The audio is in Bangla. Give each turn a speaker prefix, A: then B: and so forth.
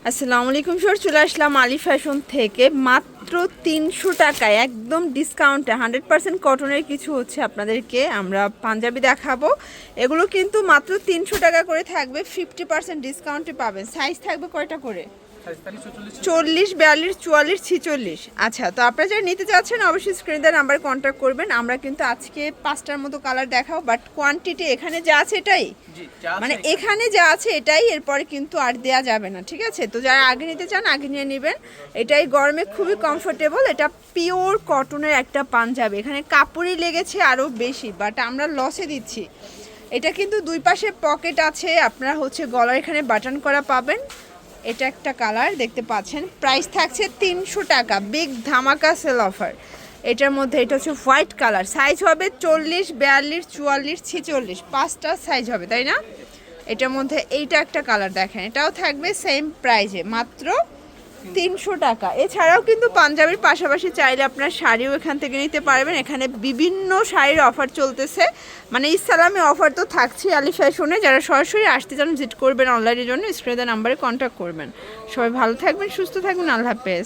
A: আসসালামু আলাইকুম স্যার, চলে আসলাম আলী ফ্যাশন থেকে মাত্র 300 টাকায় একদম ডিসকাউন্টে 100% কটনের কিছু হচ্ছে আপনাদেরকে আমরা পাঞ্জাবি দেখাবো। এগুলো কিন্তু মাত্র 300 টাকা করে থাকবে, 50% ডিসকাউন্টে পাবেন। সাইজ থাকবে কয়টা করে? 40, 42, 44, 46। আচ্ছা, তো আপনারা যারা নিতে চাচ্ছেন অবশ্যই স্ক্রিনে দেওয়া নাম্বারে কন্ট্যাক্ট করবেন। আমরা কিন্তু আজকে 5টার মতো কালার দেখাবো, বাট কোয়ান্টিটি এখানে যা আছে এটাই, মানে এখানে যা আছে এটাই, এরপরে কিন্তু আর দেয়া যাবে না, ঠিক আছে? তো যারা আগে নিতে চান আগে নিয়ে নেবেন। এটাই গরমে খুবই কমফোর্টেবল, এটা পিওর কটনের একটা পাঞ্জাবি। এখানে কাপড়ই লেগেছে আরও বেশি, বাট আমরা লসে দিচ্ছি। এটা কিন্তু দুই পাশে পকেট আছে, আপনারা হচ্ছে গলার এখানে বাটন করা পাবেন। এটা একটা কালার দেখতে পাচ্ছেন, প্রাইস থাকছে 300 টাকা, বিগ ধামাকা সেল অফার। এটার মধ্যে এটা হচ্ছে হোয়াইট কালার, সাইজ হবে 40, 42, 44, 46, 5টা সাইজ হবে, তাই না? এটার মধ্যে এইটা একটা কালার দেখেন, এটাও থাকবে সেম প্রাইজে মাত্র 300 টাকা। এছাড়াও কিন্তু পাঞ্জাবির পাশাপাশি চাইলে আপনার শাড়িও এখান থেকে নিতে পারবেন। এখানে বিভিন্ন শাড়ির অফার চলতেছে, মানে ইসলামে অফার তো থাকছে আলী ফ্যাশনে। যারা সরাসরি আসতে চান ভিজিট করবেন অনলাইনের জন্য স্ক্রিনে নাম্বারে কন্ট্যাক্ট করবেন। সবাই ভালো থাকবেন, সুস্থ থাকবেন, আল্লাহ হাফেজ।